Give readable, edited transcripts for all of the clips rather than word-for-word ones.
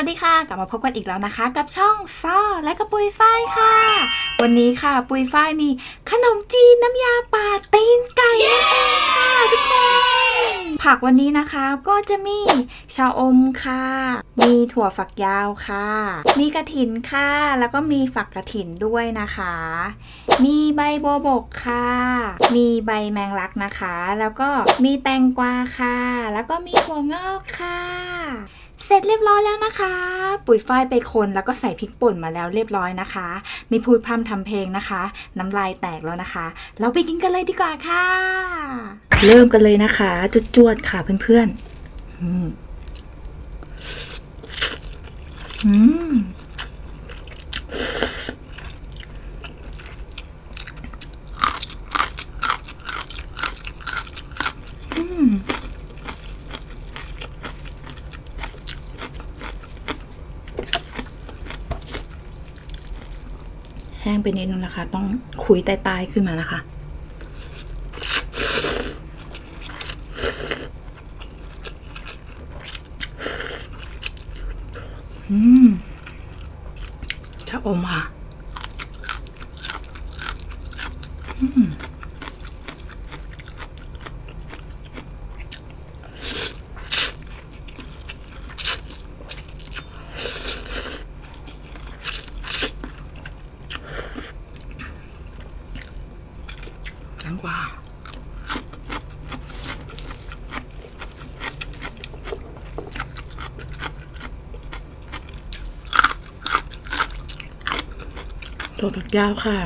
วัสดีค่ะกลับมาพบกันอีกแล้วนะคะกับช่องซ่อและก็ปุยฝ้ายค่ะวันนี้ค่ะปุยฝ้ายมีขนมจีนน้ำยาป่าตีนไก่นั่นเองค่ะทุกคนผักวันนี้นะคะก็จะมีชะอมค่ะมีถั่วฝักยาวค่ะมีกระถินค่ะแล้วก็มีฝักกระถินด้วยนะคะมีใบบัวบกค่ะมีใบแมงลักนะคะแล้วก็มีแตงกวาค่ะแล้วก็มีถั่วงอกค่ะเสร็จเรียบร้อยแล้วนะคะปุ๋ยฝ้ายไปคนแล้วก็ใส่พริกป่นมาแล้วเรียบร้อยนะคะมีพูดพร่ำทำเพลงนะคะน้ำลายแตกแล้วนะคะเราไปกินกันเลยดีกว่าค่ะเริ่มกันเลยนะคะจวดๆค่ะเพื่อนๆแห้งไปนิดนึงนะคะต้องคุยใต้ๆขึ้นมานะคะชะอมค่ะแตงกวาถั่วฝักยาวค่ะ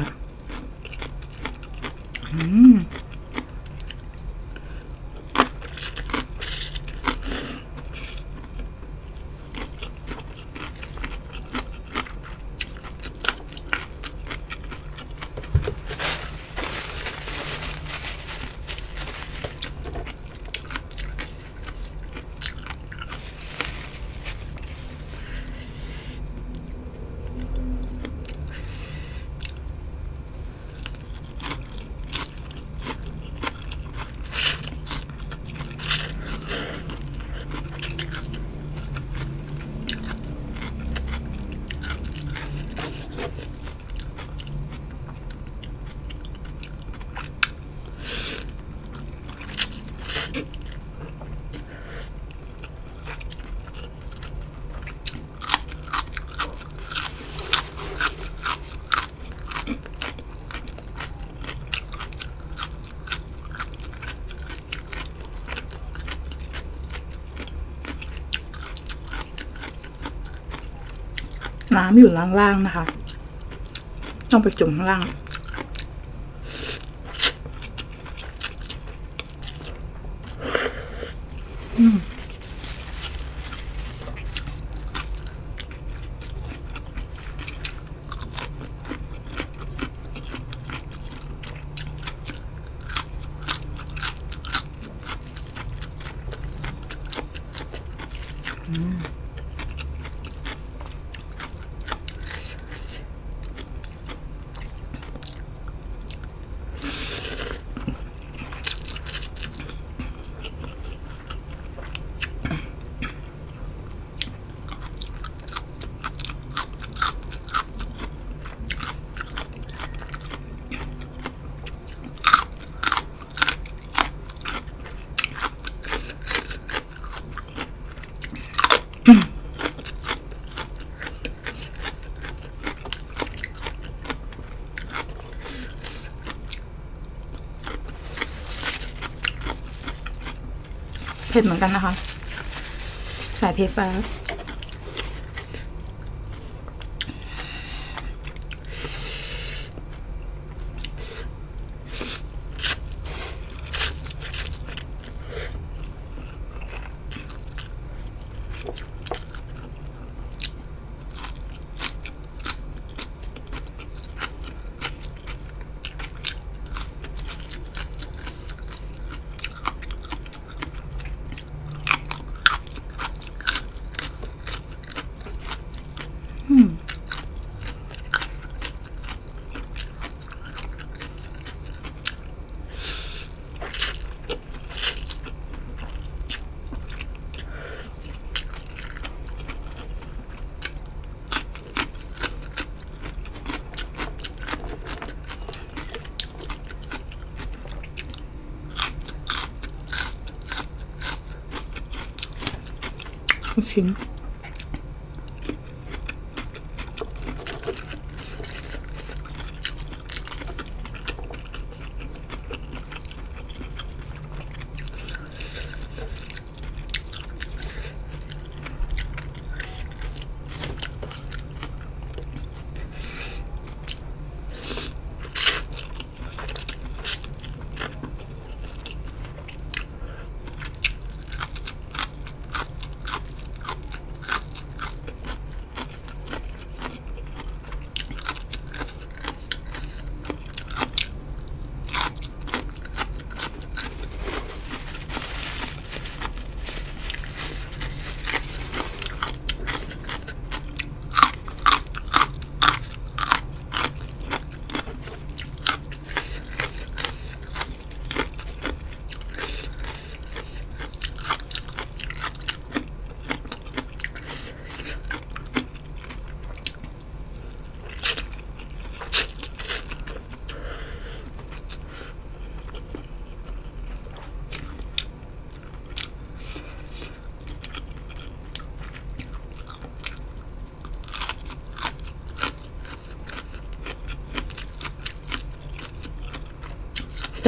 น้ำอยู่ล่างๆนะคะต้องไปจุ่มข้างล่างเผ็ดเหมือนกันนะคะใส่พริกไป ลูกชิ้น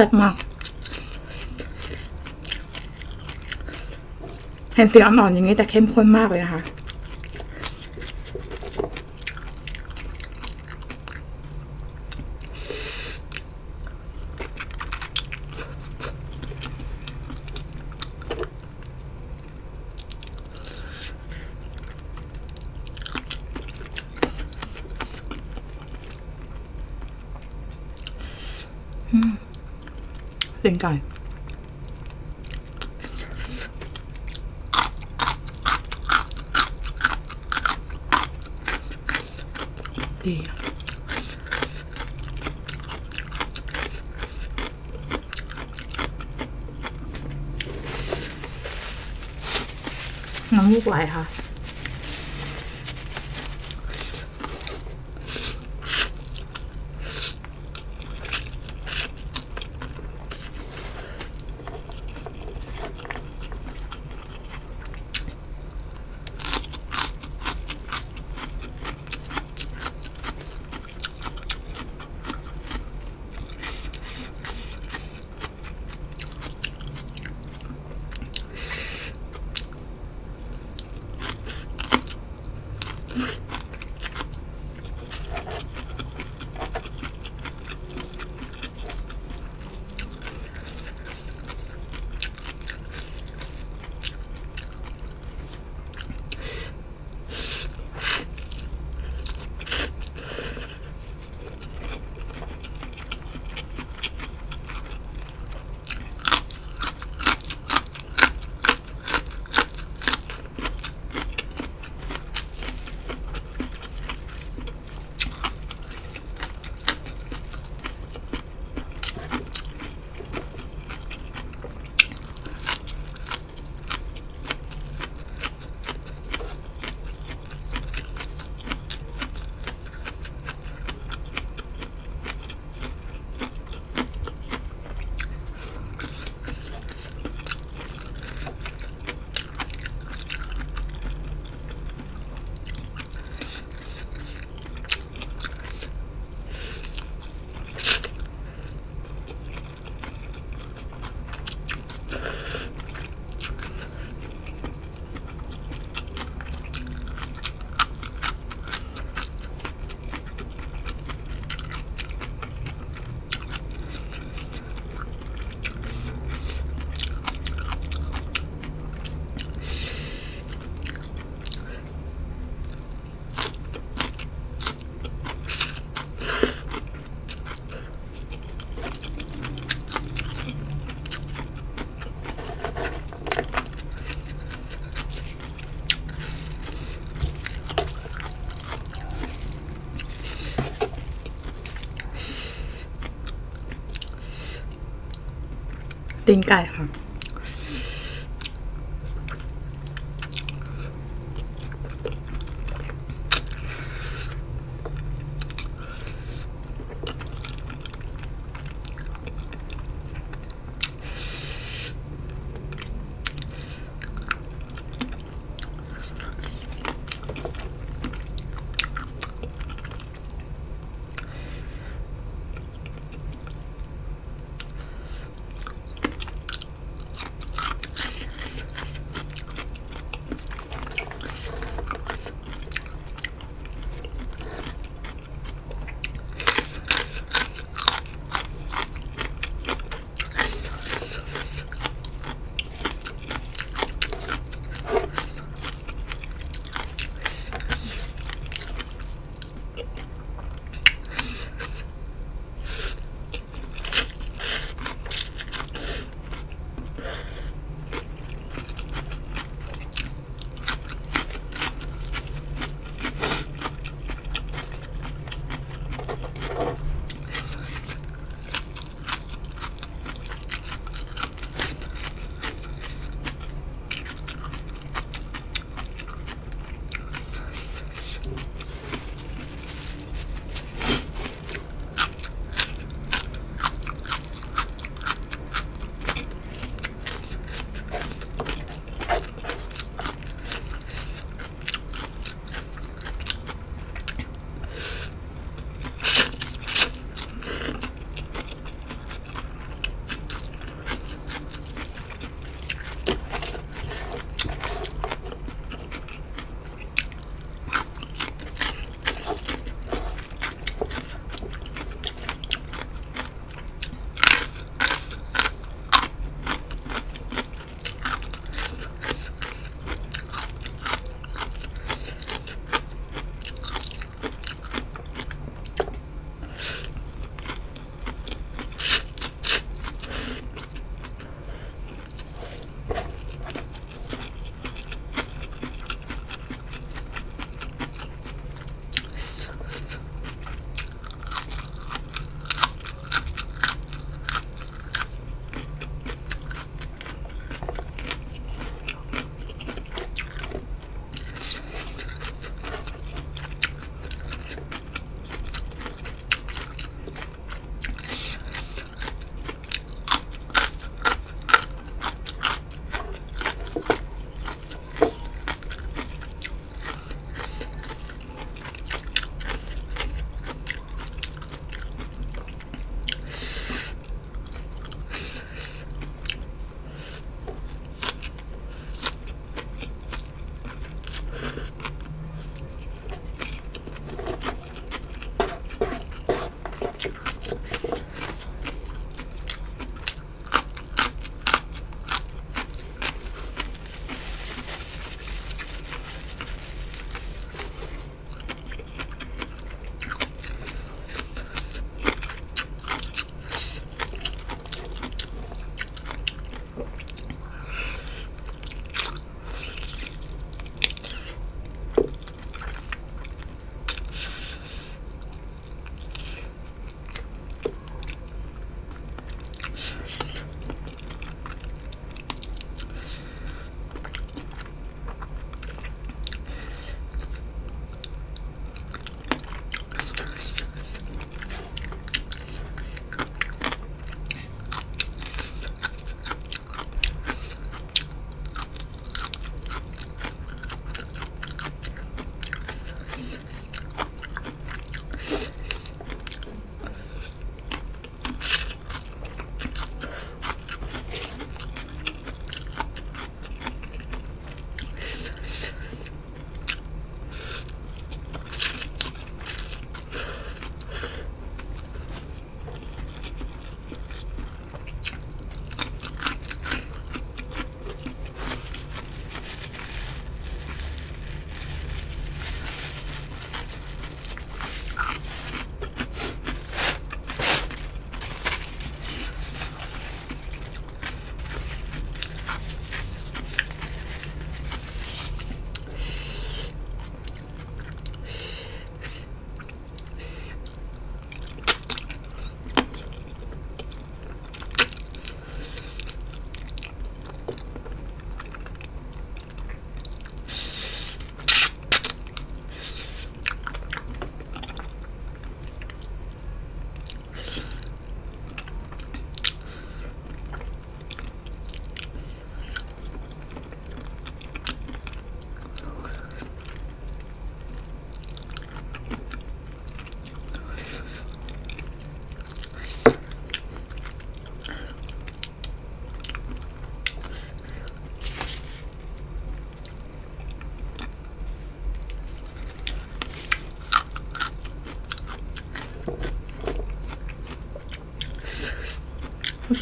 แซ่บมากเห็นสีอ่อนๆอย่างนี้แต่เข้มข้นมากเลยนะคะตีนไก่ดีน้ำมูกไหลค่ะตีนไก่ค่ะ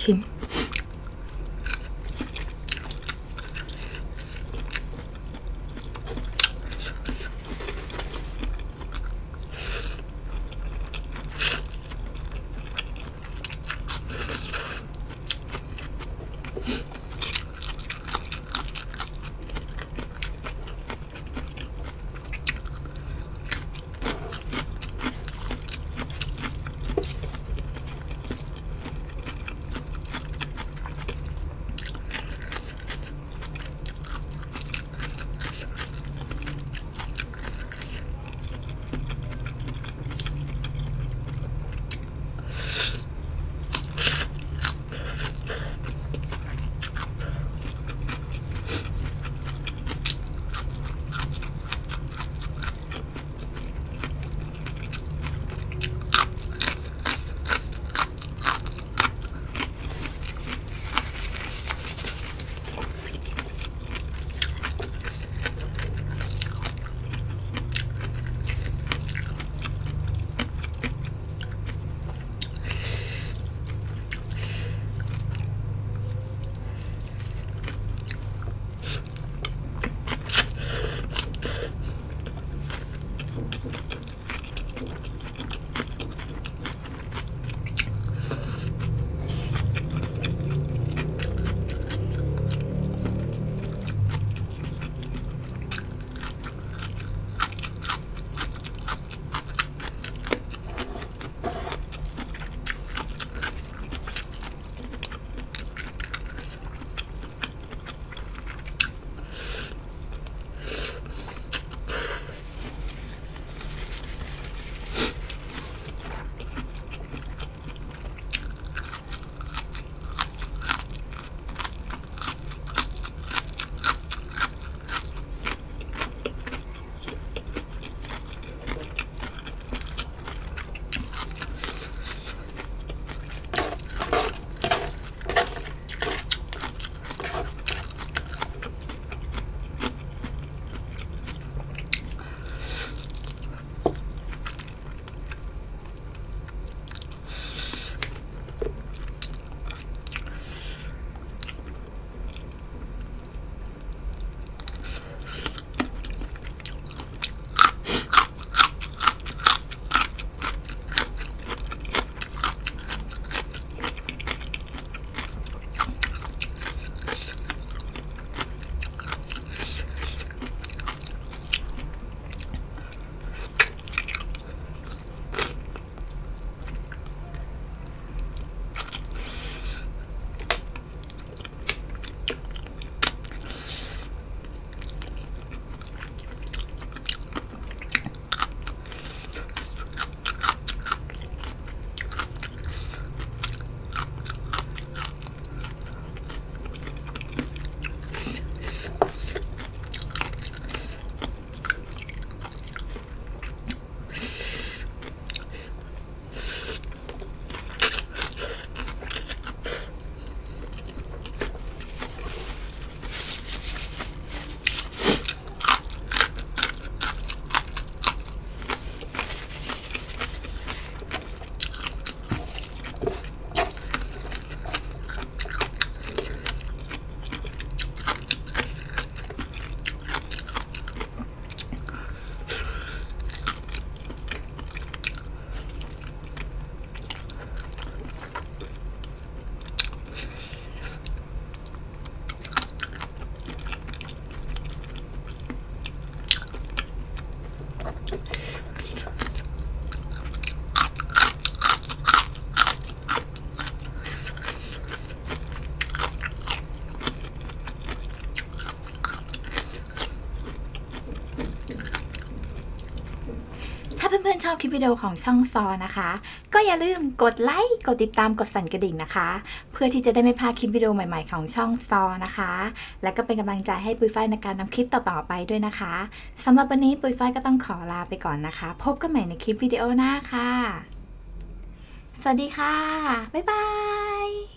ชิมถ้าเพื่อนๆชอบคลิปวิดีโอของช่องซอนะคะ ก็อย่าลืมกดไลค์กดติดตามกดสั่นกระดิ่งนะคะ เพื่อที่จะได้ไม่พลาดคลิปวิดีโอใหม่ๆของช่องซอนะคะ และก็เป็นกำลังใจให้ปุ้ยฝ้ายในการทำคลิปต่อๆไปด้วยนะคะสำหรับวันนี้ปุ้ยฝ้ายก็ต้องขอลาไปก่อนนะคะ พบกันใหม่ในคลิปวิดีโอหน้าค่ะสวัสดีค่ะบ๊ายบาย